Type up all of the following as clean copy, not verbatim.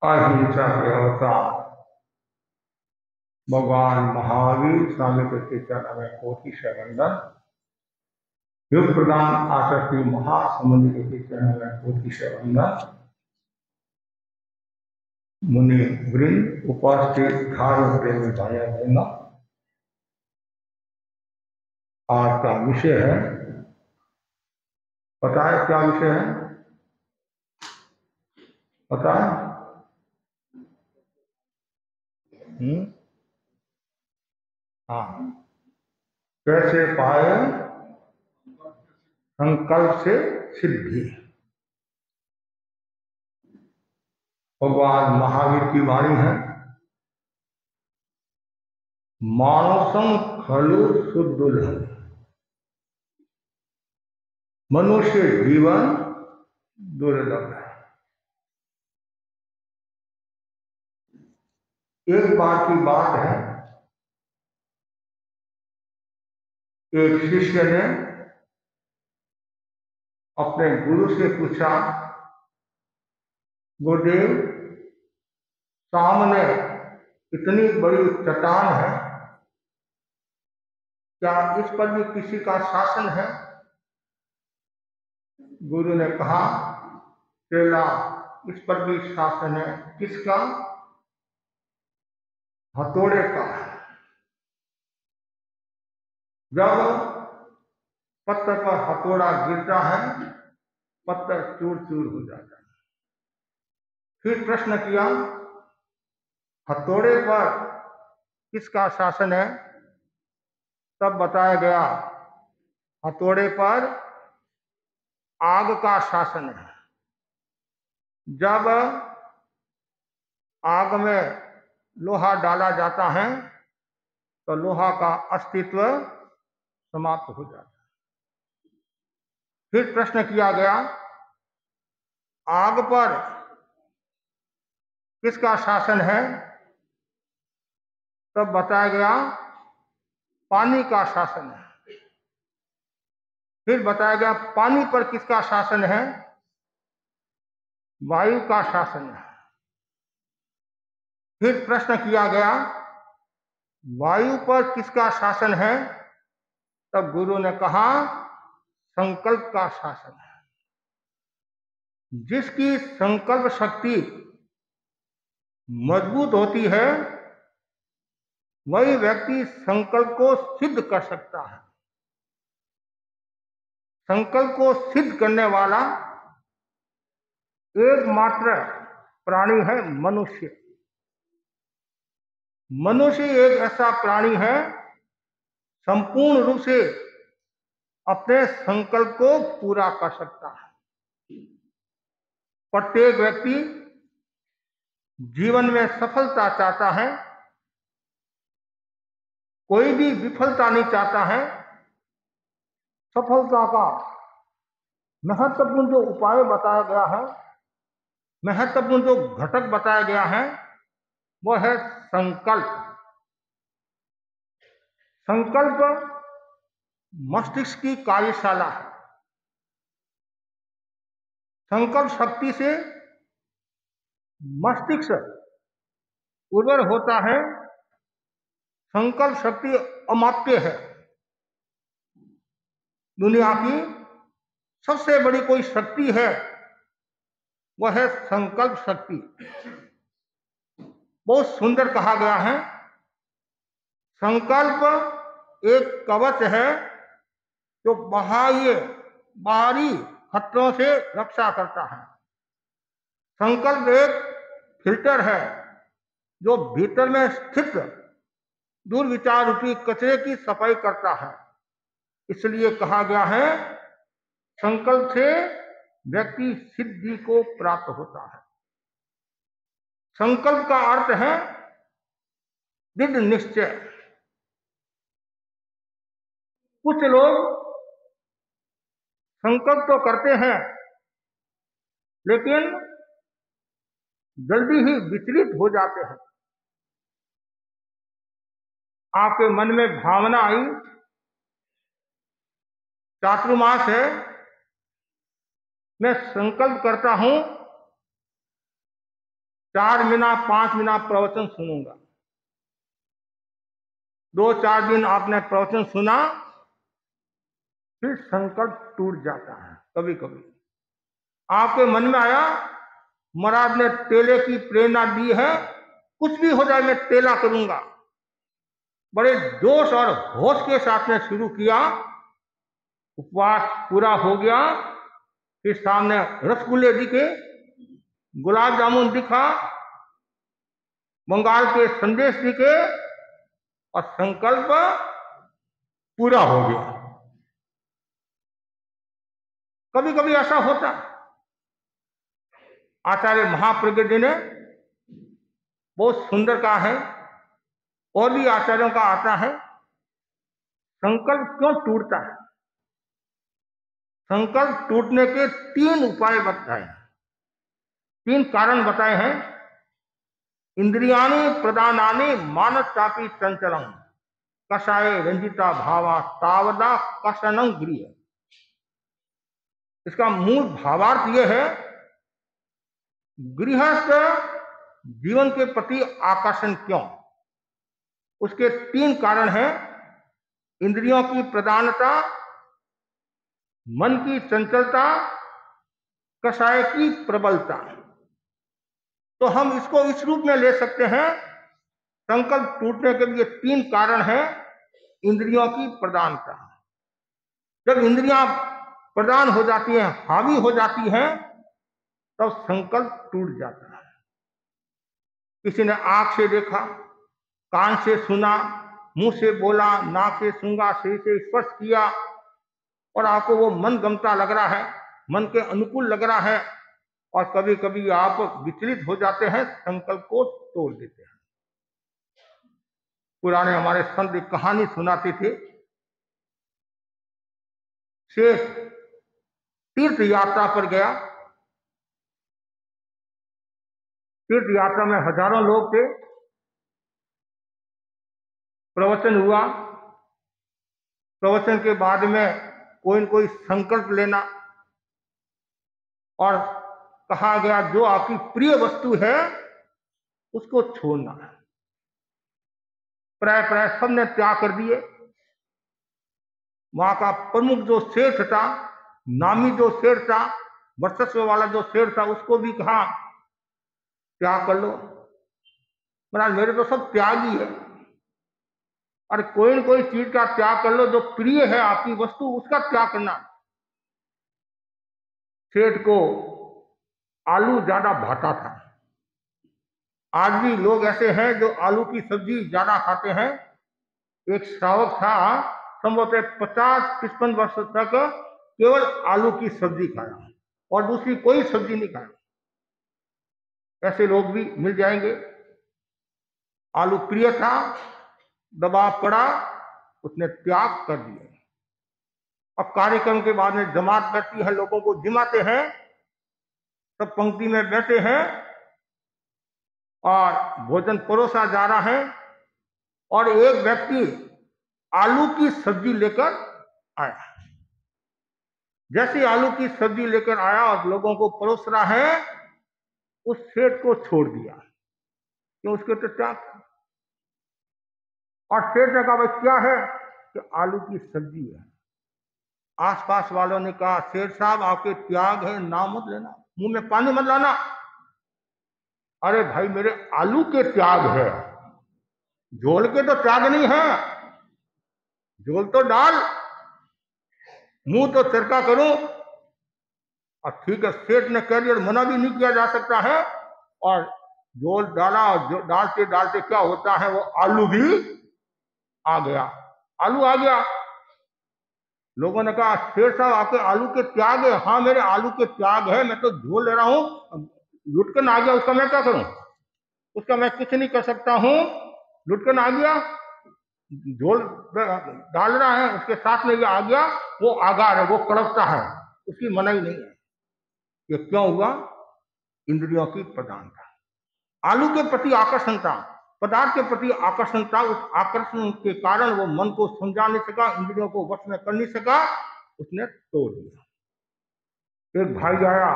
अहिंसा के अवतार भगवान महावीर स्वामी के चरण में कोटि शरणन। युग प्रदान आसक्ति महासमुद्र के चरण में कोटि शरणन। मुनि वृंद उपस्थित धारण प्रेमी भाया बहना, आज का विषय है, पता है क्या विषय है? पता है? हाँ, कैसे पाए संकल्प से सिद्धि। भगवान महावीर की वाणी है, मानसं खलु सुदुर्लभ, मनुष्य जीवन दुर्लभ है। एक बार की बात है, एक शिष्य ने अपने गुरु से पूछा, गुरुदेव, सामने इतनी बड़ी चट्टान है, क्या इस पर भी किसी का शासन है? गुरु ने कहा, चेला, इस पर भी शासन है। किसका? हथौड़े का। जब पत्थर पर हथौड़ा गिरता है, पत्थर चूर चूर हो जाता है। फिर प्रश्न किया, हथौड़े पर किसका शासन है? तब बताया गया, हथौड़े पर आग का शासन है। जब आग में लोहा डाला जाता है तो लोहा का अस्तित्व समाप्त हो जाता है। फिर प्रश्न किया गया, आग पर किसका शासन है? तब बताया गया, पानी का शासन है। फिर बताया गया, पानी पर किसका शासन है? वायु का शासन है। फिर प्रश्न किया गया, वायु पर किसका शासन है? तब गुरु ने कहा, संकल्प का शासन है। जिसकी संकल्प शक्ति मजबूत होती है, वही व्यक्ति संकल्प को सिद्ध कर सकता है। संकल्प को सिद्ध करने वाला एकमात्र प्राणी है मनुष्य। मनुष्य एक ऐसा प्राणी है, संपूर्ण रूप से अपने संकल्प को पूरा कर सकता है। प्रत्येक व्यक्ति जीवन में सफलता चाहता है, कोई भी विफलता नहीं चाहता है। सफलता का महत्वपूर्ण जो उपाय बताया गया है, महत्वपूर्ण जो घटक बताया गया है, वो है संकल्प। संकल्प मस्तिष्क की कार्यशाला है। संकल्प शक्ति से मस्तिष्क उर्वर होता है। संकल्प शक्ति अमाप्य है। दुनिया की सबसे बड़ी कोई शक्ति है, वह है संकल्प शक्ति। बहुत सुंदर कहा गया है, संकल्प एक कवच है जो बाहरी खतरों से रक्षा करता है। संकल्प एक फिल्टर है जो भीतर में स्थित दुर्विचार रूपी कचरे की सफाई करता है। इसलिए कहा गया है, संकल्प से व्यक्ति सिद्धि को प्राप्त होता है। संकल्प का अर्थ है दृढ़ निश्चय। कुछ लोग संकल्प तो करते हैं, लेकिन जल्दी ही विचलित हो जाते हैं। आपके मन में भावना आई, चातुर्मास है, मैं संकल्प करता हूं 4 महीना 5 महीना प्रवचन सुनूंगा। 2-4 दिन आपने प्रवचन सुना, फिर संकल्प टूट जाता है। कभी कभी आपके मन में आया, महाराज ने टेले की प्रेरणा दी है, कुछ भी हो जाए मैं टेला करूंगा। बड़े जोश और होश के साथ में शुरू किया, उपवास पूरा हो गया, फिर सामने रसगुल्ले दिखे, गुलाब जामुन दिखा, बंगाल के संदेश दिखे और संकल्प पूरा हो गया। कभी कभी ऐसा होता। आचार्य महाप्रज्ञ जी ने बहुत सुंदर कहा है, और भी आचार्यों का आता है, संकल्प क्यों टूटता है। संकल्प टूटने के 3 उपाय बताए, 3 कारण बताए हैं। इंद्रियाणि प्रदानानि मानसापि चंचलम कषाय रंजिता भावा तावदा कषणं गृह। इसका मूल भावार्थ यह है, गृहस्थ जीवन के प्रति आकर्षण क्यों। उसके 3 कारण हैं। इंद्रियों की प्रधानता, मन की चंचलता, कषाय की प्रबलता। तो हम इसको इस रूप में ले सकते हैं, संकल्प टूटने के लिए 3 कारण हैं। इंद्रियों की प्रधानता, जब इंद्रियां प्रधान हो जाती हैं, हावी हो जाती हैं, तब संकल्प टूट जाता है। किसी ने आंख से देखा, कान से सुना, मुंह से बोला, नाक से सूंघा, सिर से स्पर्श किया, और आपको वो मन गमता लग रहा है, मन के अनुकूल लग रहा है, और कभी कभी आप विचलित हो जाते हैं, संकल्प को तोड़ देते हैं। पुराने हमारे संत एक कहानी सुनाते थे। शेष तीर्थ यात्रा पर गया। तीर्थ यात्रा में हजारों लोग थे, प्रवचन हुआ। प्रवचन के बाद में कोई न कोई संकल्प लेना, और कहा गया जो आपकी प्रिय वस्तु है उसको छोड़ना है। प्राय प्राय सबने त्याग कर दिए। वहां का प्रमुख जो सेठ था, नामी जो सेठ था, वर्चस्व वाला जो सेठ था, उसको भी कहा त्याग कर लो। महाराज मेरे तो सब त्याग ही है। अरे कोई न कोई चीज का त्याग कर लो, जो प्रिय है आपकी वस्तु उसका त्याग करना। सेठ को आलू ज्यादा भाता था। आज भी लोग ऐसे हैं जो आलू की सब्जी ज्यादा खाते हैं। एक श्रावक था, संभवतः 50-55 वर्ष तक केवल आलू की सब्जी खाया और दूसरी कोई सब्जी नहीं खाया। ऐसे लोग भी मिल जाएंगे। आलू प्रिय था, दबाव पड़ा, उसने त्याग कर दिया। अब कार्यक्रम के बाद में जमात बैठती है, लोगों को जिमाते हैं, सब पंक्ति में बैठे हैं और भोजन परोसा जा रहा है, और एक व्यक्ति आलू की सब्जी लेकर आया। जैसे आलू की सब्जी लेकर आया और लोगों को परोस रहा है, उस सेठ को छोड़ दिया, क्यों, उसके तो त्याग। और सेठ ने कहा भाई क्या है, कि आलू की सब्जी है। आसपास वालों ने कहा सेठ साहब आपके त्याग है, नाम मत लेना, मुंह में पानी मत लाना। अरे भाई मेरे आलू के त्याग है, झोल के तो त्याग नहीं है। झोल तो डाल, मुंह तो चरका करूं। और ठीक है, सेठ ने कह दिया, मना भी नहीं किया जा सकता है। और झोल डाला, और डालते डालते क्या होता है, वो आलू भी आ गया। आलू आ गया। लोगों ने कहा सेठ साहब आपके आलू के त्याग है। हाँ मेरे आलू के त्याग है, मैं तो झोल ले रहा हूं, लुटकन आ गया, उसका मैं क्या करूं, उसका मैं कुछ नहीं कर सकता हूं। लुटकन आ गया, झोल डाल रहा है, उसके साथ में ये आ गया, वो आगार है, वो कड़कता है, उसकी मनाही नहीं है। ये क्यों हुआ, इंद्रियों की प्रधानता, आलू के प्रति आकर्षण था, पदार्थ के प्रति आकर्षण था। उस आकर्षण के कारण वो मन को समझा नहीं सका, इंद्रियों को वश में कर नहीं सका, उसने तोड़ दिया। एक भाई आया,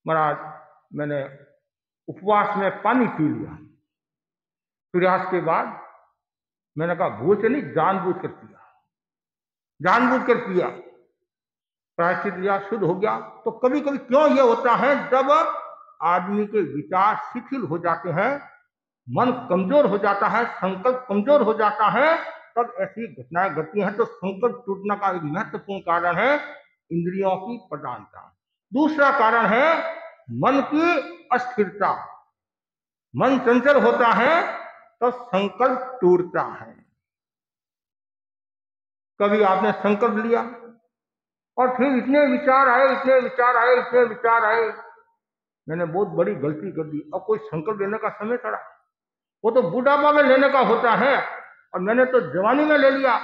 महाराज मैंने उपवास में पानी पी लिया। सूर्यास्त के बाद मैंने कहा भूल से नहीं, जानबूझ कर पिया, जानबूझ कर पिया, प्रायश्चित लिया, शुद्ध हो गया। तो कभी कभी क्यों ये होता है, जब आदमी के विचार शिथिल हो जाते हैं, मन कमजोर हो जाता है, संकल्प कमजोर हो जाता है, तब ऐसी घटनाएं घटती हैं। तो संकल्प टूटने का एक महत्वपूर्ण कारण है इंद्रियों की प्रधानता। दूसरा कारण है मन की अस्थिरता। मन चंचल होता है तो संकल्प टूटता है। कभी आपने संकल्प लिया और फिर इतने विचार आए, इतने विचार आए, इतने विचार आए, मैंने बहुत बड़ी गलती कर दी, अब कोई संकल्प लेने का समय चढ़ा, वो तो बुढ़ापा में लेने का होता है, और मैंने तो जवानी में ले लिया।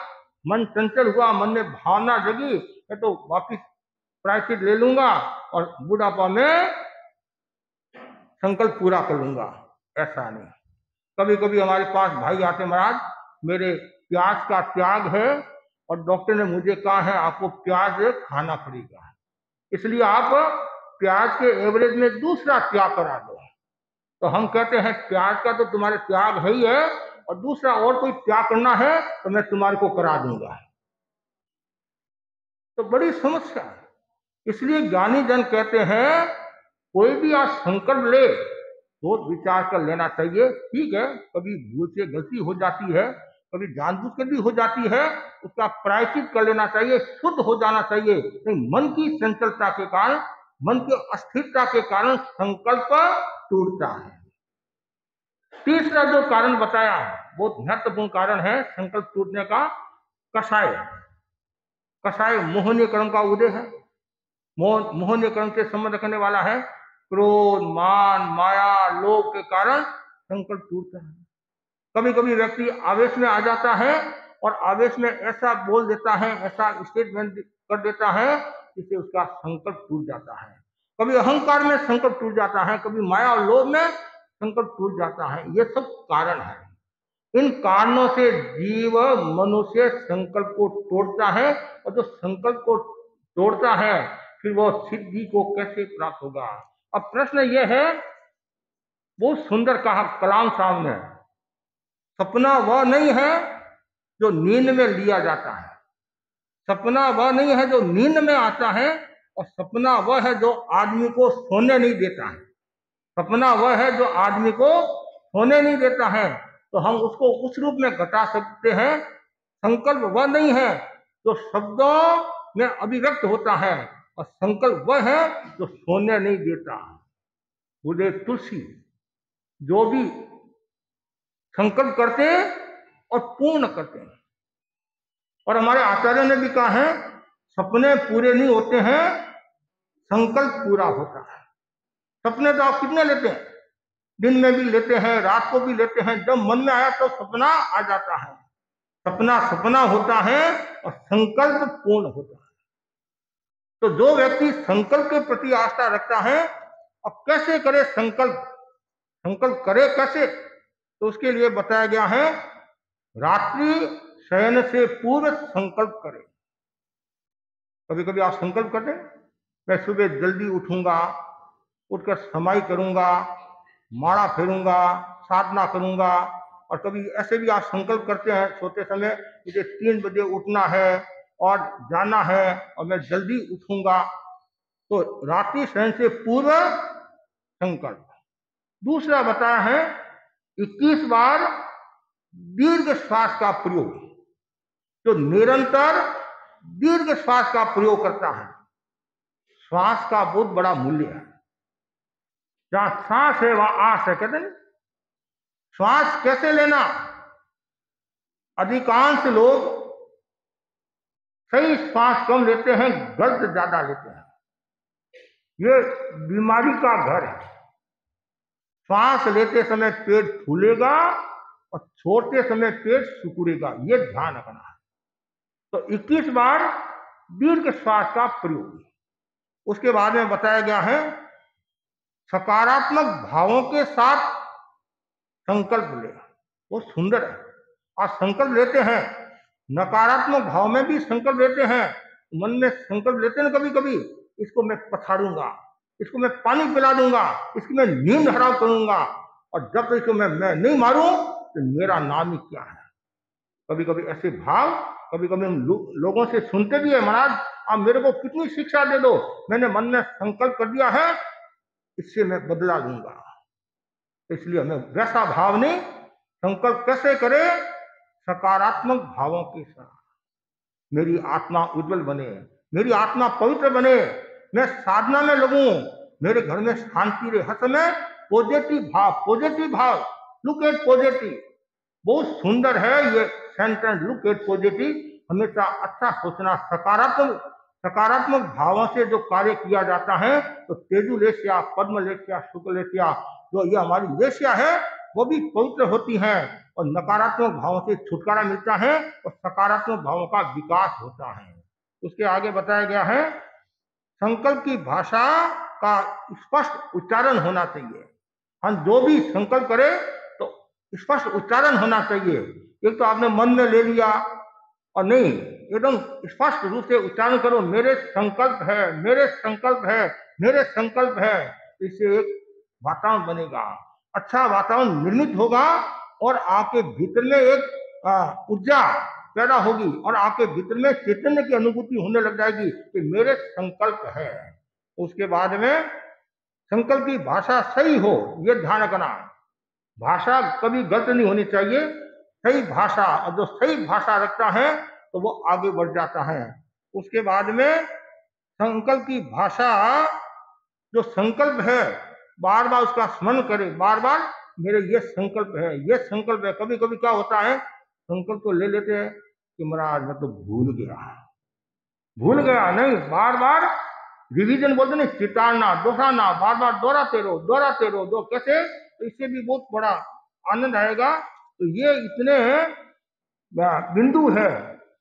मन चंचल हुआ, मन में भावना जगी, मैं तो वापिस प्रायश्चित ले लूंगा और बुढ़ापा में संकल्प पूरा कर लूंगा। ऐसा नहीं। कभी कभी हमारे पास भाई आते, महाराज मेरे प्याज का त्याग है और डॉक्टर ने मुझे कहा है आपको प्याज खाना पड़ेगा, इसलिए आप प्याज के एवरेज में दूसरा त्याग करा दो। तो हम कहते हैं प्याज का तो तुम्हारे त्याग है ही है, और दूसरा और कोई त्याग करना है तो मैं तुम्हारे को करा दूंगा। तो बड़ी समस्या है। इसलिए ज्ञानी जन कहते हैं कोई भी आज संकल्प ले तो विचार कर लेना चाहिए। ठीक है, कभी भूल से गलती हो जाती है, कभी जानबूझ कर भी हो जाती है, उसका प्रायश्चित कर लेना चाहिए, शुद्ध हो जाना चाहिए। नहीं, मन की चंचलता के कारण, मन की अस्थिरता के कारण संकल्प टूटता है। तीसरा जो कारण बताया बहुत महत्वपूर्ण कारण है संकल्प टूटने का, कषाय। कषाय मोहनीय कर्म का उदय है। मोहनीय कर्म से संबंध रखने वाला है। क्रोध, मान, माया, लोभ के कारण संकल्प टूटता है। कभी कभी व्यक्ति आवेश में आ जाता है और आवेश में ऐसा बोल देता है, ऐसा स्टेटमेंट कर देता है जिससे उसका संकल्प टूट जाता है। कभी अहंकार में संकल्प टूट जाता है, कभी माया और लोभ में संकल्प टूट जाता है। ये सब कारण है। इन कारणों से जीव मनुष्य संकल्प को तोड़ता है, और जो संकल्प को तोड़ता है फिर वो सिद्धि को कैसे प्राप्त होगा। अब प्रश्न यह है, बहुत सुंदर कहा कलाम साहब ने, सपना वह नहीं है जो नींद में लिया जाता है, सपना वह नहीं है जो नींद में आता है, और सपना वह है जो आदमी को सोने नहीं देता है। सपना वह है जो आदमी को सोने नहीं देता है। तो हम उसको उस रूप में घटा सकते हैं, संकल्प वह नहीं है जो शब्दों में अभिव्यक्त होता है, और संकल्प वह है जो सोने नहीं देता। गुरुदेव तुलसी जो भी संकल्प करते हैं और पूर्ण करते हैं। और हमारे आचार्य ने भी कहा है सपने पूरे नहीं होते हैं, संकल्प पूरा होता है। सपने तो आप कितने लेते हैं, दिन में भी लेते हैं, रात को भी लेते हैं, जब मन में आया तो सपना आ जाता है। सपना सपना होता है और संकल्प पूर्ण होता है। तो जो व्यक्ति संकल्प के प्रति आस्था रखता है, अब कैसे करे संकल्प, संकल्प करे कैसे, तो उसके लिए बताया गया है रात्रि शयन से पूर्व संकल्प करें। कभी कभी आप संकल्प करते, मैं सुबह जल्दी उठूंगा, उठकर समाई करूंगा, माला फेरूंगा, साधना करूंगा। और कभी ऐसे भी आप संकल्प करते हैं सोते समय, मुझे 3 बजे उठना है और जाना है और मैं जल्दी उठूंगा। तो रात्रि शयन से पूर्व संकल्प। दूसरा बताया है 21 बार दीर्घ श्वास का प्रयोग। जो निरंतर दीर्घ श्वास का प्रयोग करता है, श्वास का बहुत बड़ा मूल्य है। जहां सांस है वहां आस है, कहते हैं। श्वास कैसे लेना, अधिकांश लोग सही श्वास कम लेते हैं, गलत ज्यादा लेते हैं। ये बीमारी का घर है। श्वास लेते समय पेट फूलेगा और छोड़ते समय पेट सिकुड़ेगा, ये ध्यान रखना है। तो 21 बार दीर्घ श्वास का प्रयोग। उसके बाद में बताया गया है सकारात्मक भावों के साथ संकल्प ले। वो सुंदर है। और संकल्प लेते हैं, नकारात्मक भाव में भी संकल्प लेते हैं। मन में संकल्प लेते हैं कभी कभी, इसको मैं पछाड़ूंगा, इसको मैं पानी पिला दूंगा, इसकी मैं नींद हराम करूंगा, और जब तक इसको मैं नहीं मारूं तो मेरा नाम ही क्या है। कभी कभी ऐसे भाव, कभी कभी हम लोगों से सुनते भी है, महाराज आप मेरे को कितनी शिक्षा दे दो, मैंने मन में संकल्प कर दिया है इससे मैं बदला लूंगा। इसलिए हमें वैसा भाव नहीं, संकल्प कैसे करे, सकारात्मक भावों के साथ। मेरी आत्मा उज्जवल बने, मेरी आत्मा पवित्र बने, मैं साधना में लगूं, मेरे घर में शांति रहे, हर समय पॉजिटिव भाव, पॉजिटिव भाव, लुक एट पॉजिटिव। बहुत सुंदर है ये सेंटेंस, लुक एट पॉजिटिव। हमेशा अच्छा सोचना, सकारात्मक भावों से जो कार्य किया जाता है तो तेजु लेशिया, पद्म लेशिया, शुक्ल लेशिया, जो ये हमारी लेशिया है वो भी पवित्र होती है, और नकारात्मक भावों से छुटकारा मिलता है और सकारात्मक भावों का विकास होता है। उसके आगे बताया गया है, संकल्प की भाषा का स्पष्ट उच्चारण होना चाहिए। हम जो भी संकल्प करें तो स्पष्ट उच्चारण होना चाहिए। एक तो आपने मन में ले लिया और नहीं, एकदम स्पष्ट रूप से उच्चारण करो, मेरे संकल्प है, मेरे संकल्प है, मेरे संकल्प है। इससे एक वातावरण बनेगा, अच्छा वातावरण निर्मित होगा, और आपके भीतर में एक ऊर्जा पैदा होगी, और आपके भीतर में चैतन्य की अनुभूति होने लग जाएगी कि मेरे संकल्प है। उसके बाद में संकल्प की भाषा सही हो, यह ध्यान रखना, भाषा कभी गलत नहीं होनी चाहिए, सही भाषा, और जो सही भाषा रखता है तो वो आगे बढ़ जाता है। उसके बाद में संकल्प की भाषा, जो संकल्प है बार बार उसका स्मरण करे, बार बार मेरे ये संकल्प है, ये संकल्प है। कभी कभी क्या होता है, संकल्प तो ले लेते हैं कि महाराज मैं तो भूल गया, नहीं, बार बार रिवीजन बोलते नहीं, चितारना, दोहराना, बार बार दोहराते रहो, दो कैसे, तो इससे भी बहुत बड़ा आनंद आएगा। तो ये इतने बिंदु है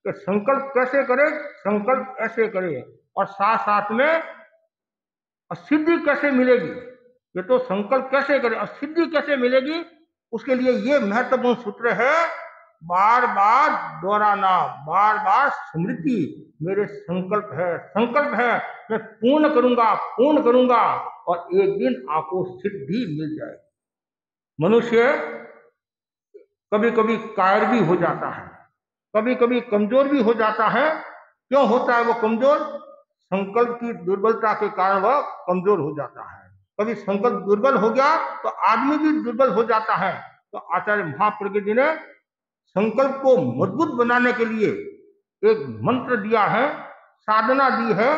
कि संकल्प कैसे करे, संकल्प ऐसे करे, और साथ साथ में सिद्धि कैसे मिलेगी, ये तो संकल्प कैसे करे और सिद्धि कैसे मिलेगी, उसके लिए ये महत्वपूर्ण सूत्र है, बार बार दोहराना, बार बार स्मृति, मेरे संकल्प है, मैं पूर्ण करूंगा, और एक दिन आपको सिद्धि मिल जाएगी। मनुष्य कभी कभी कायर भी हो जाता है, कभी कभी कमजोर भी हो जाता है। क्यों होता है वो कमजोर? संकल्प की दुर्बलता के कारण वह कमजोर हो जाता है। कभी संकल्प दुर्बल हो गया तो आदमी भी दुर्बल हो जाता है। तो आचार्य महाप्रज्ञ जी ने संकल्प को मजबूत बनाने के लिए एक मंत्र दिया है, साधना दी है,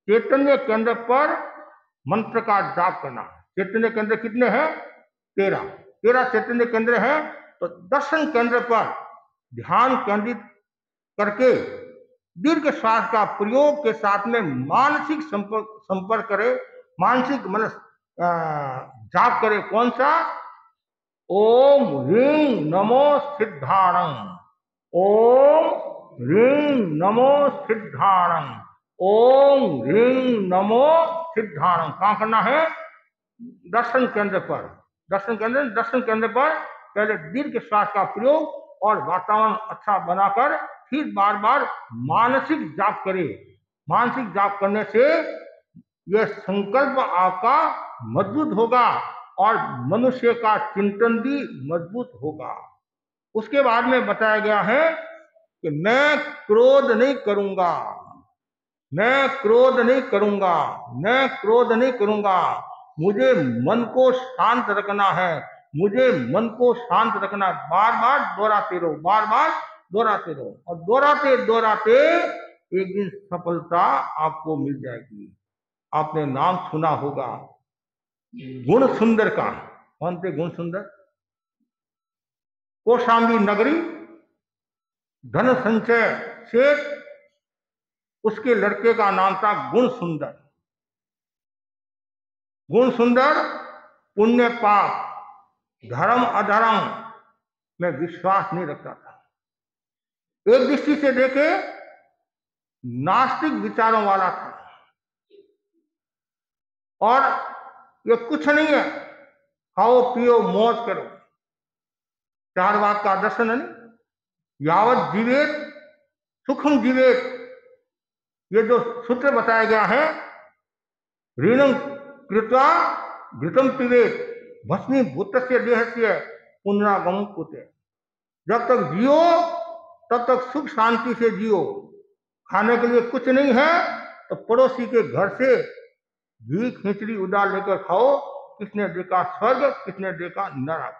चैतन्य केंद्र पर मंत्र का जाप करना। चैतन्य केंद्र कितने हैं? 13 चैतन्य केंद्र है। तो दर्शन केंद्र पर ध्यान केंद्रित करके दीर्घ श्वास का प्रयोग के साथ में मानसिक संपर्क करे, मानसिक मतलब जाप करे। कौन सा? ओम ह्रीं नमो सिद्धाणं, ओम ह्रीं नमो सिद्धाणं, ओम ह्रीं नमो सिद्धाणं। कहाँ करना है? दर्शन केंद्र पर। दर्शन केंद्र पर पहले दीर्घ श्वास का प्रयोग और वातावरण अच्छा बनाकर फिर बार बार मानसिक जाप करे। मानसिक जाप करने से यह संकल्प आपका मजबूत होगा और मनुष्य का चिंतन भी मजबूत होगा। उसके बाद में बताया गया है कि मैं क्रोध नहीं करूंगा, मैं क्रोध नहीं करूंगा, मैं क्रोध नहीं करूंगा। मुझे मन को शांत रखना है, मुझे मन को शांत रखना है। बार बार दोहराते रहो, बार बार दोहराते रहो, और दोहराते दोहराते एक दिन सफलता आपको मिल जाएगी। आपने नाम सुना होगा गुण सुंदर का। कौन थे गुण सुंदर? कौशाम्बी नगरी धन संचय शेख, उसके लड़के का नाम था गुण सुंदर। गुण सुंदर पुण्य पाप, धर्म अधर्म में विश्वास नहीं रखता था। एक दृष्टि से देखे नास्तिक विचारों वाला था, और ये कुछ नहीं है, खाओ पियो मौज करो, चार वाक का दर्शन है नहीं, यावत जीवेत सुखम जीवेत। ये जो सूत्र बताया गया है, ऋणं कृत्वा घृतम पिबेत भस्मीभूतस्य देहस्य पुनरागमं कुते। जब तक जियो तब तक सुख शांति से जियो। खाने के लिए कुछ नहीं है तो पड़ोसी के घर से घी खिचड़ी उधार लेकर खाओ। किसने देखा स्वर्ग, किसने देखा नरक।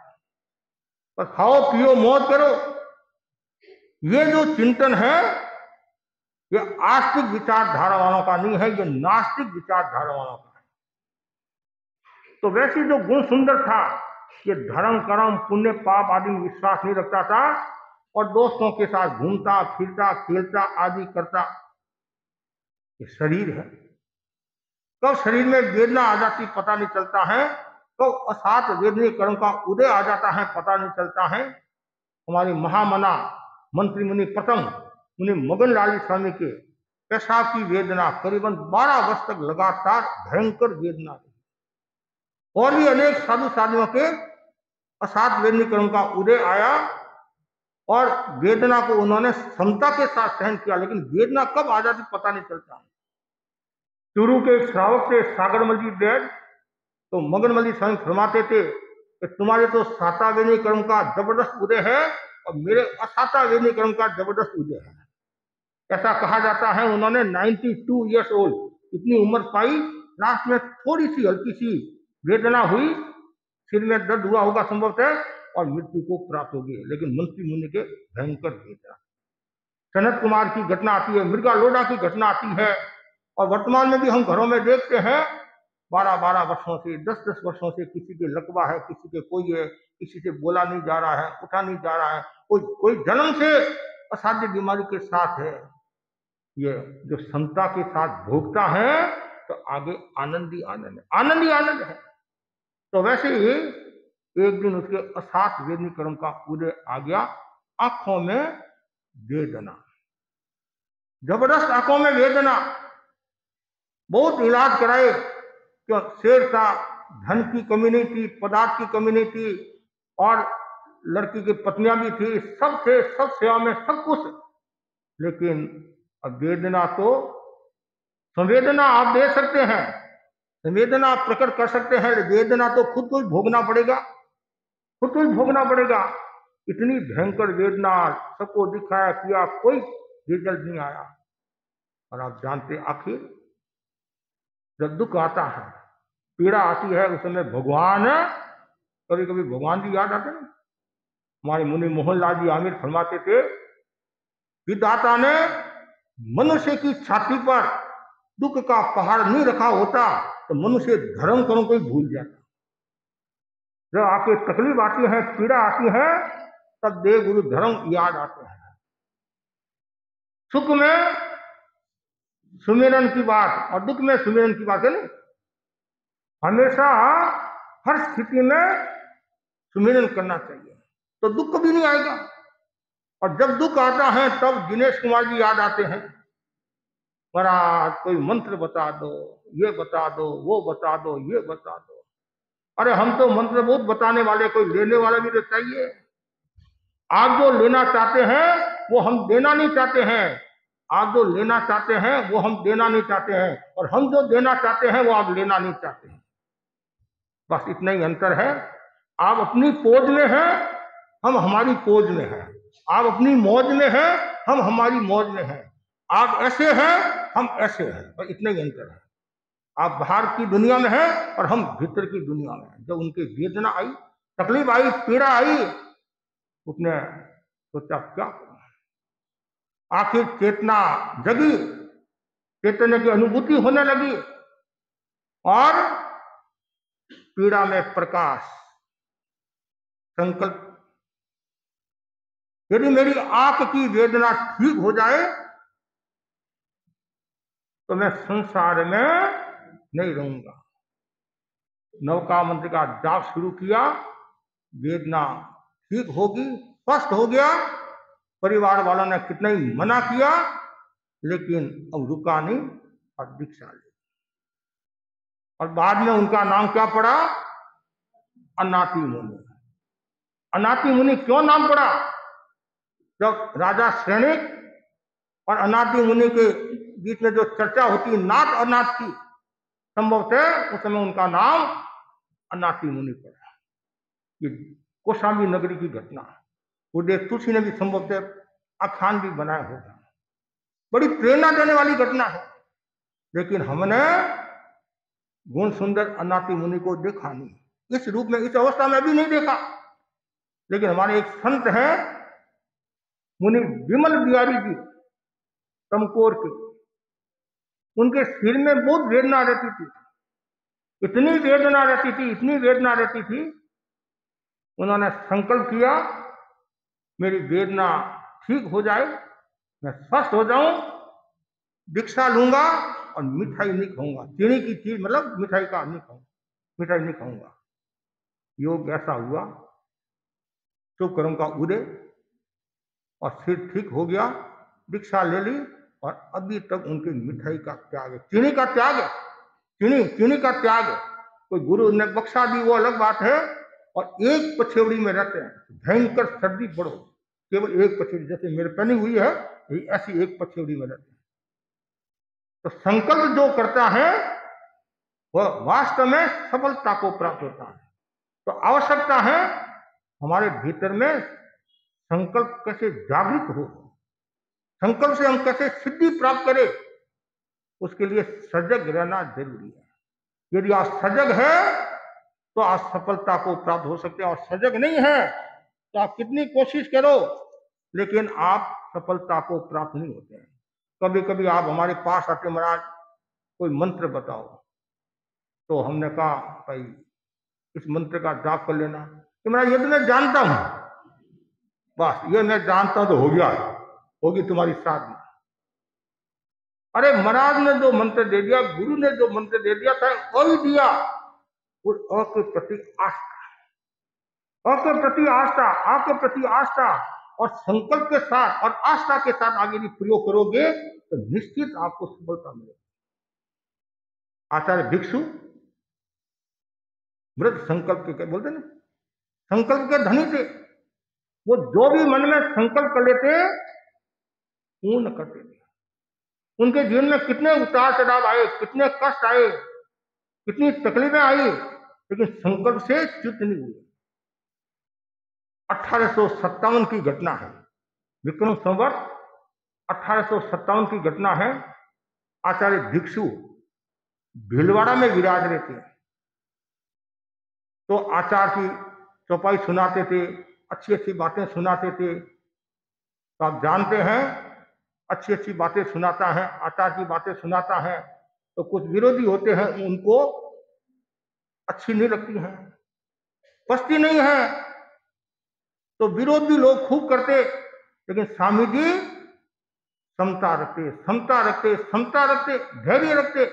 पर खाओ पियो मौज करो। ये जो चिंतन है ये आस्तिक विचारधारा वालों का नहीं है, ये नास्तिक विचारधारा वालों का है। तो वैसे जो गुण सुंदर था, ये धर्म कर्म पुण्य पाप आदि विश्वास नहीं रखता था और दोस्तों के साथ घूमता फिरता खेलता आदि करता। ये शरीर है, कब शरीर में वेदना आ जाती पता नहीं चलता है, कब असात वेदनीय कर्म का उदय आ जाता है पता नहीं चलता है। हमारी महामना मंत्री मुनि प्रथम मुनि मगन लाली स्वामी के पेशाब की वेदना करीबन 12 वर्ष तक लगातार भयंकर वेदना रही। और भी अनेक साधु साधुओं के असात वेदनीय कर्म का उदय आया और वेदना को उन्होंने क्षमता के साथ सहन किया, लेकिन वेदना कब आ जाती पता नहीं चलता। चूरू के एक श्रावक थे सागरमल जी डेड, तो मगनमली स्वामी फरमाते थे कि तुम्हारे तो साता वेदनीय कर्म का जबरदस्त उदय है और मेरे असाता वेदनीय कर्म का जबरदस्त उदय है। ऐसा कहा जाता है उन्होंने 92 ईयर्स ओल्ड इतनी उम्र पाई, लास्ट में थोड़ी सी हल्की सी वेदना हुई, सिर में दर्द हुआ होगा संभवतः और मृत्यु को प्राप्त होगी। लेकिन मंत्री मुनि के भयंकर वेदना। सनत कुमार की घटना आती है, मृगा लोढ़ा की घटना आती है और वर्तमान में भी हम घरों में देखते हैं 12-12 वर्षों से 10-10 वर्षों से किसी के लकवा है, किसी के कोई है, किसी से बोला नहीं जा रहा है, उठा नहीं जा रहा है, कोई जन्म से असाध्य बीमारी के साथ है। ये जो क्षमता के साथ भोगता है तो आगे आनंद ही आनंद है, आनंद ही आनंद है। तो वैसे ही एक दिन उसके असात वेदनीय कर्म का उदय आ गया। आंखों में वेदना, जबरदस्त आंखों में वेदना। बहुत इलाज कराए, क्यों शेर था, धन की कमी नहीं थी, पदार्थ की कमी नहीं थी और लड़की की पत्नियां भी थी, सब थे, सब सेवा में सब कुछ। लेकिन अब वेदना तो संवेदना आप दे सकते हैं, संवेदना आप प्रकट कर सकते हैं, वेदना तो खुद को ही भोगना पड़ेगा, खुद को ही भोगना पड़ेगा। इतनी भयंकर वेदना, सबको दिखाया किया, कोई रिजल्ट नहीं आया। और आप जानते आखिर जब दुख आता है, पीड़ा आती है, उस समय भगवान, कभी कभी भगवान जी याद आते हैं। हमारे मुनि मोहनलाल जी आमिर फरमाते थे कि दाता ने मनुष्य की छाती पर दुख का पहाड़ नहीं रखा होता तो मनुष्य धर्म कर्म को ही भूल जाता। जब आपके तकलीफ आती है, पीड़ा आती है, तब देव गुरु धर्म याद आते हैं। सुख में सुमिरन की बात और दुख में सुमिरन की बात है नहीं, हमेशा हर स्थिति में सुमिरन करना चाहिए तो दुख कभी नहीं आएगा। और जब दुख आता है तब दिनेश कुमार जी याद आते हैं, महाराज कोई मंत्र बता दो, ये बता दो, वो बता दो, ये बता दो। अरे हम तो मंत्र बहुत बताने वाले, कोई लेने वाला भी तो चाहिए। आप जो लेना चाहते हैं वो हम देना नहीं चाहते हैं, आप जो लेना चाहते हैं वो हम देना नहीं चाहते हैं, और हम जो देना चाहते हैं वो आप लेना नहीं चाहते हैं। बस इतना ही अंतर है। आप अपनी पोज में हैं, हम हमारी पोज में हैं। आप अपनी मौज में हैं, हम हमारी मौज में हैं। आप ऐसे हैं, हम ऐसे हैं, और इतना ही अंतर है। आप बाहर की दुनिया में हैं और हम भीतर की दुनिया में हैं। जब उनकी वेदना आई, तकलीफ आई, पीड़ा आई, उसने सोचा क्या करूं। आखिर चेतना जगी, चैतन्य की अनुभूति होने लगी और पीड़ा में प्रकाश, संकल्प, यदि मेरी आंख की वेदना ठीक हो जाए तो मैं संसार में नहीं रहूंगा। नवका मंत्र का जाप शुरू किया, वेदना ठीक होगी, स्वस्थ हो गया। परिवार वालों ने कितना ही मना किया लेकिन अब रुका नहीं और दीक्षा ली। और बाद में उनका नाम क्या पड़ा? अनाति मुनि। अनाति मुनि क्यों नाम पड़ा? जब राजा श्रेणिक और अनाति मुनि के बीच में जो चर्चा होती, नाथ अनाथ की, संभवतः उस समय उनका नाम अनाति मुनि पड़ा। ये कौशाम्बी नगरी की घटना, गुरुदेव तुलसी ने भी संभवतः आख्यान भी बनाया होगा। बड़ी प्रेरणा देने वाली घटना है, लेकिन हमने गुण सुंदर अनाति मुनि को देखा नहीं, इस रूप में, इस अवस्था में भी नहीं देखा। लेकिन हमारे एक संत हैं मुनि विमल बिहारी जी तमकोर के, उनके सिर में बहुत वेदना रहती थी, इतनी वेदना रहती थी, इतनी वेदना रहती थी। उन्होंने संकल्प किया मेरी वेदना ठीक हो जाए, मैं स्वस्थ हो जाऊं, दीक्षा लूंगा और मिठाई नहीं खाऊंगा, चीनी की चीज मतलब मिठाई का नहीं खाऊंगा, मिठाई नहीं खाऊंगा। योग ऐसा हुआ, शुभ कर्म का उदय और सिर ठीक हो गया, दीक्षा ले ली और अभी तक उनकी मिठाई का त्याग है, चीनी का त्याग है, चीनी का त्याग है। कोई गुरु ने बख्शा दी वो अलग बात है, और एक पछेवड़ी में रहते हैं, भयंकर सर्दी पड़ो, केवल एक पछेवड़ी जैसे मेरे पहनी हुई है, ऐसी एक पछेवड़ी में रहते हैं। तो संकल्प जो करता है वह वास्तव में सफलता को प्राप्त होता है। तो आवश्यकता है हमारे भीतर में संकल्प कैसे जागृत हो, संकल्प से हम कैसे सिद्धि प्राप्त करें, उसके लिए सजग रहना जरूरी है। यदि आप सजग है तो आप सफलता को प्राप्त हो सकते हैं, और सजग नहीं है तो आप कितनी कोशिश करो लेकिन आप सफलता को प्राप्त नहीं होते हैं। कभी कभी आप हमारे पास आते, महाराज कोई मंत्र बताओ, तो हमने कहा भाई इस मंत्र का जाप कर लेना, कि महाराज ये तो मैं जानता हूं, बस ये मैं जानता हूं तो हो गया, होगी तुम्हारी शादी। अरे महाराज ने जो मंत्र दे दिया, गुरु ने जो मंत्र दे दिया था वही दिया, उस अ के प्रति आस्था, अ के प्रति आस्था, आ के प्रति आस्था और संकल्प के साथ और आस्था के साथ आगे भी प्रयोग करोगे तो निश्चित आपको सफलता मिलेगी। आचार्य भिक्षु मृत संकल्प के बोलते ना, संकल्प के धनी थे। वो जो भी मन में संकल्प कर लेते पूर्ण करते थे। उनके जीवन में कितने उतार चढ़ाव आए, कितने कष्ट आए, कितनी तकलीफें आई, लेकिन संकल्प से च्युत नहीं हुए। 1857 की घटना है, विक्रम संवत 1857 की घटना है। आचार्य भिक्षु भीलवाड़ा में विराज रहे थे, तो आचार्य की चौपाई सुनाते थे, अच्छी अच्छी बातें सुनाते थे। तो आप जानते हैं अच्छी अच्छी बातें सुनाता है, आचार्य की बातें सुनाता है, तो कुछ विरोधी होते हैं, उनको अच्छी नहीं लगती हैं, पसती नहीं है, तो विरोध भी लोग खूब करते। लेकिन स्वामी जी समता रखते, समता रखते, समता रखते, धैर्य रखते।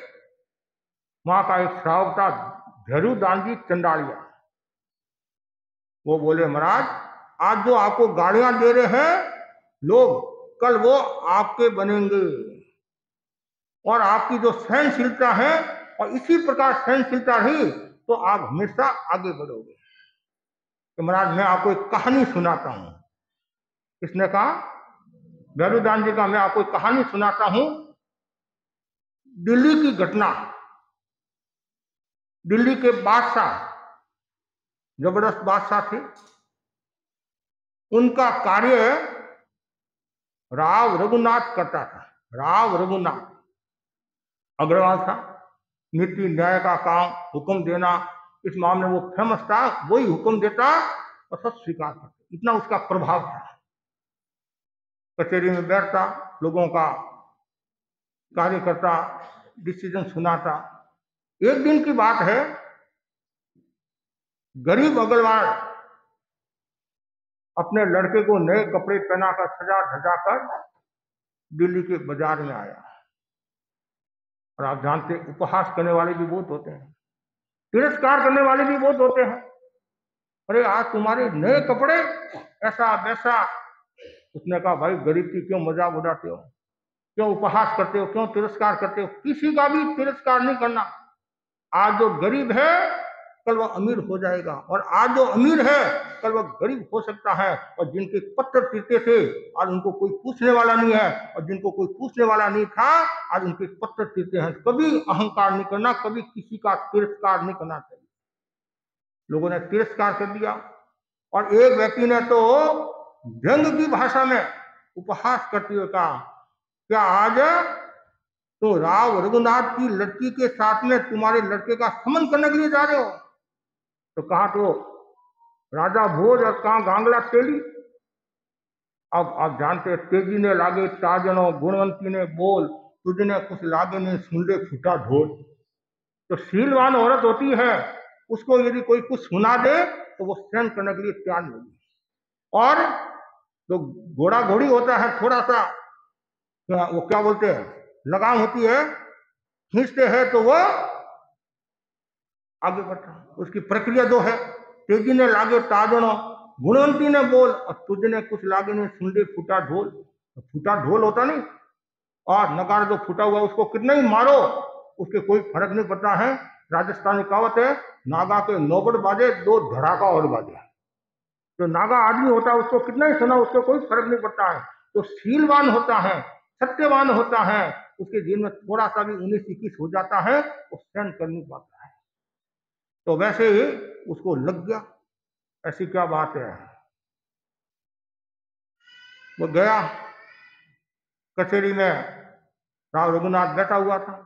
वहां का एक श्रावक था धैर्यदान जी चंडालिया, वो बोले महाराज आज जो आपको गाड़ियां दे रहे हैं लोग, कल वो आपके बनेंगे, और आपकी जो सहनशीलता है और इसी प्रकार सहनशीलता रही तो आप हमेशा आगे बढ़ोगे। तो महाराज मैं आपको एक कहानी सुनाता हूं। किसने कहा? भैरूदान जी का। मैं आपको एक कहानी सुनाता हूं, दिल्ली की घटना। दिल्ली के बादशाह, जबरदस्त बादशाह थे, उनका कार्य राव रघुनाथ करता था। राव रघुनाथ अग्रवाल था, नीति न्याय का काम, हुक्म देना, इस मामले में वो फेमस था, वही हुक्म देता और सब स्वीकार करता, इतना उसका प्रभाव था। कचहरी में बैठता, लोगों का कार्य करता, डिसीजन सुनाता। एक दिन की बात है, गरीब अग्रवाल अपने लड़के को नए कपड़े पहनाकर सजा धजा कर दिल्ली के बाजार में आया। और आप जानते उपहास करने वाले भी बहुत होते हैं, तिरस्कार करने वाले भी बहुत होते हैं। अरे आज तुम्हारे नए कपड़े, ऐसा वैसा। उसने कहा भाई गरीब की क्यों मजाक उड़ाते हो, क्यों उपहास करते हो, क्यों तिरस्कार करते हो? किसी का भी तिरस्कार नहीं करना। आज जो गरीब है कल वह अमीर हो जाएगा, और आज जो अमीर है कल वह गरीब हो सकता है। और जिनके पत्थर पीते थे आज उनको कोई पूछने वाला नहीं है, और जिनको कोई पूछने वाला नहीं था आज उनके पत्थर पीते हैं। कभी अहंकार नहीं करना, कभी किसी का तिरस्कार नहीं करना चाहिए। लोगों ने तिरस्कार कर दिया, और एक व्यक्ति ने तो व्यंग की भाषा में उपहास करते हुए कहा, क्या आज तो राव रघुनाथ की लड़की के साथ में तुम्हारे लड़के का संबंध करने के लिए जा रहे हो? तो कहा तो राजा भोज और कहा गांगला तेली। अब आप जानते हैं, तेजी ने लागे ताजनो, गुणवंती ने बोल, तुझने कुछ लागे नहीं सुन ले फूटा ढोल। तो शीलवान औरत होती है, उसको यदि कोई कुछ सुना दे तो वो सहन करने के लिए तैयार नहीं होगी। और जो घोड़ा घोड़ी होता है, थोड़ा सा वो क्या बोलते हैं, लगाम होती है, खींचते हैं तो वो आगे बढ़ता है। उसकी प्रक्रिया जो है, तेजी ने लागे ताजनो, गुणवंती ने बोल, और तुझने कुछ लागे नहीं सुन ले फूटा ढोल। फूटा ढोल होता नहीं, और नगारा जो फूटा हुआ उसको कितना ही मारो उसके कोई फर्क नहीं पड़ता है। राजस्थानी कहावत है, नागा के नौबड़ बाजे दो धड़ाका और बाजे। जो नागा आदमी होता है उसको कितना ही सुना उसको कोई फर्क नहीं पड़ता है। तो शीलवान होता है, सत्यवान होता है, उसके जीवन में थोड़ा सा भी 19-21 हो जाता है, वो सहन कर नहीं पाता है। तो वैसे ही उसको लग गया, ऐसी क्या बात है। वो गया कचहरी में, राव रघुनाथ बैठा हुआ था,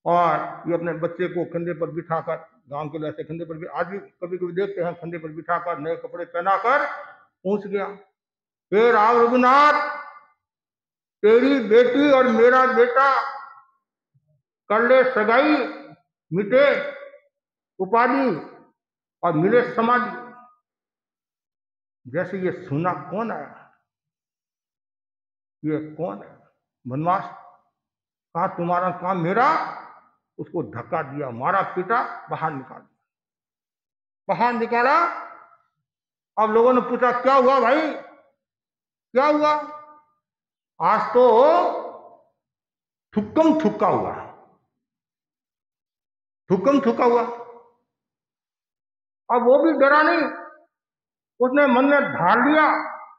और ये अपने बच्चे को कंधे पर बिठाकर, गांव के ऐसे कंधे पर भी आज भी कभी कभी देखते हैं, कंधे पर बिठाकर नए कपड़े पहनाकर पहुंच गया। हे राव रघुनाथ, तेरी बेटी और मेरा बेटा कर ले सगाई, मिटे उपाधि और मिले समाधि। जैसे ये सुना, कौन आया, ये कौन है, बनवास, कहा तुम्हारा काम मेरा, उसको धक्का दिया, मारा पीटा, बाहर निकाल दिया, बाहर निकाला। अब लोगों ने पूछा क्या हुआ भाई, क्या हुआ? आज तो थुक्कम थुक्का हुआ, थुक्कम थुक्का हुआ। अब वो भी डरा नहीं, उसने मन में धार लिया,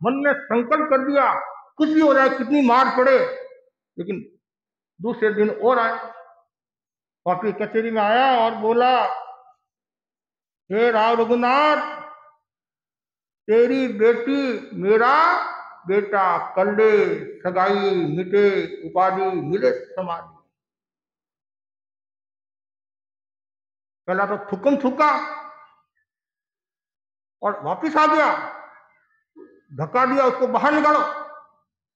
मन में संकल्प कर दिया, कुछ भी हो जाए, कितनी मार पड़े, लेकिन दूसरे दिन और आया, और फिर कचहरी में आया और बोला, हे राव रघुनाथ, तेरी बेटी मेरा बेटा कर ले सगाई, मिटे उपाधि, मिले समाधि। पहला तो थुक्कम थुक्का और वापिस आ गया, धक्का दिया, उसको बाहर निकालो,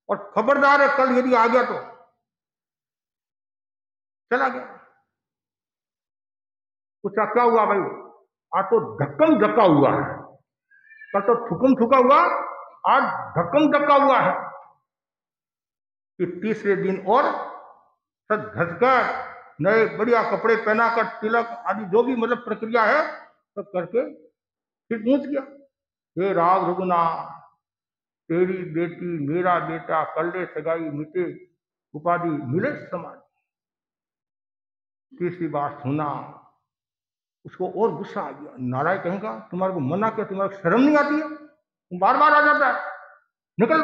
और खबरदार है कल यदि आ गया तो चला गया। पूछा क्या हुआ भाई? आज तो धक्कम धक्का हुआ है, कल तो थुक्कम थुका हुआ, आज धक्कम धक्का हुआ है। कि तीसरे दिन और सज धज कर नए बढ़िया कपड़े पहनाकर, तिलक आदि जो भी मतलब प्रक्रिया है सब करके फिर पहुंच गया। हे राव रघुनाथ, तेरी बेटी मेरा बेटा कर ले सगाई, मिटे उपाधि, मिले समाधि। तीसरी बार सुना, उसको और गुस्सा आ गया, नारायण कहेगा, तुम्हारे को मना किया, तुम्हारे शर्म नहीं आती है, तुम बार बार आ जाता है, निकल।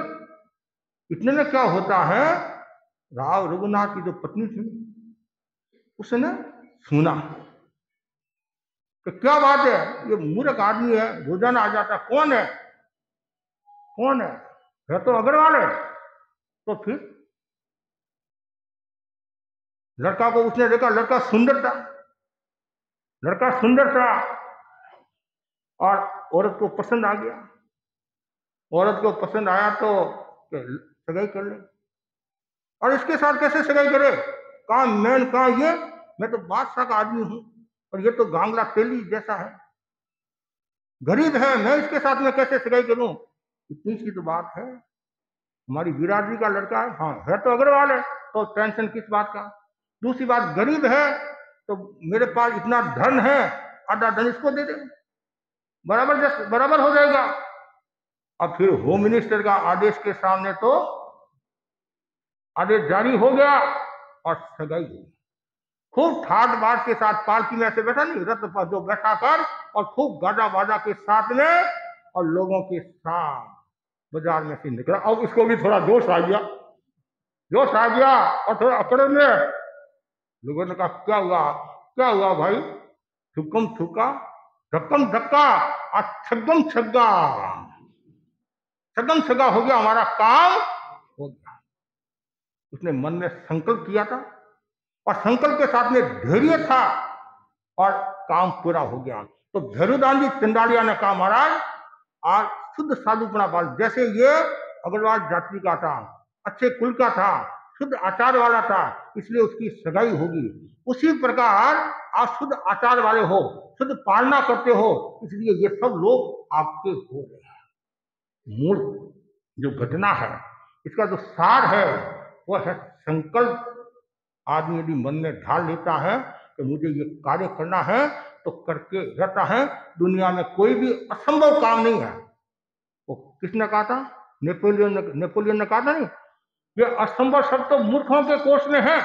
इतने में क्या होता है, राव रघुनाथ की जो पत्नी थी उसने सुना कि क्या बात है, ये मूर्ख आदमी है, रोजाना आ जाता, कौन है, कौन है तो अग्रवाल है। तो फिर लड़का को उसने देखा, लड़का सुंदर था, लड़का सुंदर था, और औरत को पसंद आ गया। औरत को पसंद आया तो सगाई कर ले। और इसके साथ कैसे सगाई करे? कहा ये, मैं तो बादशाह का आदमी हूं, और ये तो गांगला तेली जैसा है, गरीब है, मैं इसके साथ में कैसे सगाई करूं? इतनी सी तो बात है, हमारी बिरादरी का लड़का है, हाँ है तो अग्रवाल है, तो टेंशन किस बात का। दूसरी बात, गरीब है तो मेरे पास इतना धन है, आधा धन इसको दे दे, बराबर हो जाएगा। अब फिर होम मिनिस्टर का आदेश के सामने तो आदेश जारी हो गया और सगाई हुई। खूब ठाट बाट के साथ पालकी में ऐसे बैठा नहीं, रथ पर जो बैठा कर और खूब गाजा बाजा के साथ में और लोगों के साथ बाजार में से निकला। अब इसको भी थोड़ा जोश आ गया, जोश आ गया और थोड़ा अकड़ में लोगों ने कहा क्या हुआ भाई, थुकम थुका धक्कम धक्का और छग्गम छग्गा, छग्गम छग्गा हो गया, हमारा काम हो गया। उसने मन में संकल्प किया था और संकल्प के साथ में धैर्य था और काम पूरा हो गया। तो भैरूदान जी चंदालिया ने कहा महाराज आज शुद्ध साधुपना पाल, जैसे ये अग्रवाल जाति का था, अच्छे कुल का था, शुद्ध आचार वाला था, इसलिए उसकी सगाई होगी। उसी प्रकार आप शुद्ध आचार वाले हो, शुद्ध पालना करते हो, इसलिए ये सब लोग आपके हो रहे हैं। मूल जो घटना है, इसका जो सार है वो है संकल्प। आदमी यदि मन में ढाल लेता है कि मुझे ये कार्य करना है तो करके रहता है। दुनिया में कोई भी असंभव काम नहीं है। वो किसने कहा था? नेपोलियन ने कहा था नहीं, ये असंभव शब्द तो मूर्खों के कोष में है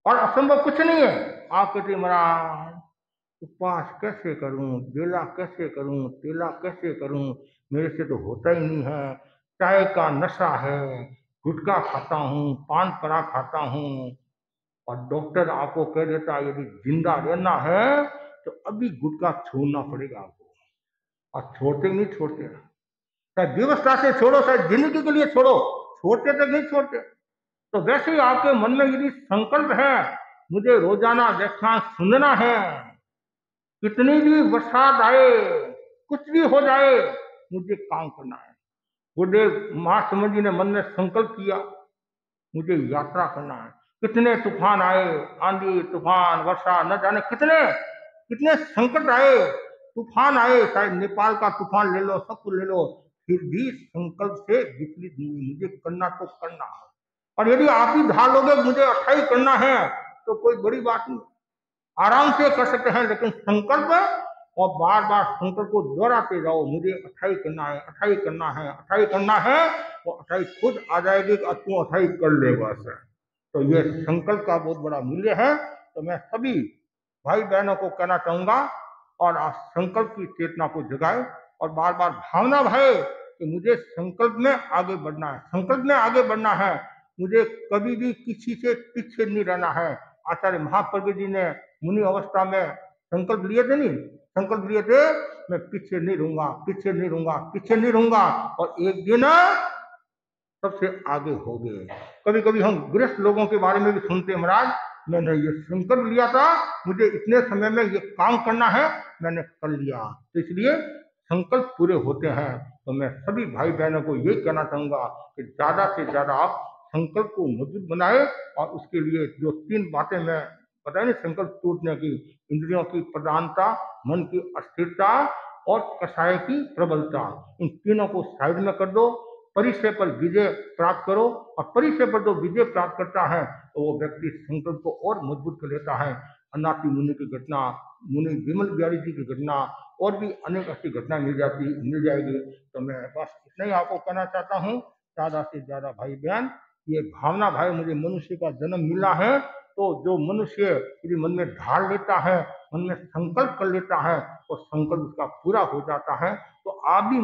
और असंभव कुछ नहीं है। आप कहते महाराज उपवास कैसे करूं, बेला कैसे करूं, तेला कैसे करूं, मेरे से तो होता ही नहीं है, चाय का नशा है, गुटखा खाता हूं, पान परा खाता हूं, और डॉक्टर आपको कह देता है यदि जिंदा रहना है तो अभी गुटखा छोड़ना पड़ेगा आपको, और छोड़ते नहीं छोड़ते, चाहे व्यवस्था से छोड़ो चाहे जिंदगी के लिए छोड़ो, छोड़ते तो नहीं छोड़ते। तो वैसे ही आपके मन में यदि संकल्प है मुझे रोजाना व्याख्यान सुनना है, कितनी भी बरसात आए, कुछ भी हो जाए, मुझे काम करना है। गुरुदेव महासमंद जी ने मन में संकल्प किया मुझे यात्रा करना है। कितने तूफान आए, आंधी तूफान वर्षा, न जाने कितने कितने संकट आए, तूफान आए, चाहे नेपाल का तूफान ले लो, सब कुछ ले लो, फिर भी संकल्प से विचलित नहीं, मुझे करना तो करना है। और यदि आप ही ढालोगे मुझे 28 करना है तो कोई बड़ी बात नहीं, आराम से कर सकते हैं। लेकिन संकल्प और बार बार संकल्प को दोहराते जाओ, मुझे 28 करना है, 28 करना है, 28 करना है, वो 28 खुद आ जाएगी कि तू 28 कर ले बस। तो ये संकल्प का बहुत बड़ा मूल्य है। तो मैं सभी भाई बहनों को कहना चाहूंगा और आप संकल्प की चेतना को जगाए और बार बार भावना भाई कि मुझे संकल्प में आगे बढ़ना है, संकल्प में आगे बढ़ना है, मुझे कभी भी किसी से पीछे नहीं रहना है। आचार्य महाप्रज्ञ जी ने मुनि अवस्था में संकल्प लिए थे नहीं, संकल्प लिए थे मैं पीछे नहीं रहूंगा, पीछे नहीं रहूंगा, पीछे नहीं रहूंगा, और एक दिन सबसे आगे हो गए। कभी कभी हम गृहस्थ लोगों के बारे में भी सुनते हैं महाराज मैंने ये संकल्प लिया था मुझे इतने समय में ये काम करना है, मैंने कर लिया। तो इसलिए संकल्प पूरे होते हैं। तो मैं सभी भाई बहनों को यही कहना चाहूंगा कि ज्यादा से ज्यादा आप संकल्प को मजबूत बनाए, और उसके लिए जो 3 बातें मैं बताया नहीं, संकल्प टूटने की, इंद्रियों की प्रधानता, मन की अस्थिरता और कषाय की प्रबलता, इन तीनों को साइड में कर दो, परिचय पर विजय प्राप्त करो। और परिचय पर जो विजय प्राप्त करता है तो वो व्यक्ति संकल्प को और मजबूत कर लेता है। अनाथी मुनि की घटना, मुनि विमल बिहारी जी की घटना, और भी अनेक ऐसी घटना मिल जाएगी। तो मैं बस इतना ही आपको कहना चाहता हूँ, ज्यादा से ज्यादा भाई बहन ये भावना भाई मुझे मनुष्य का जन्म मिला है, तो जो मनुष्य यदि मन में ढाल लेता है, मन में संकल्प कर लेता है, तो संकल्प उसका पूरा हो जाता है। तो आप भी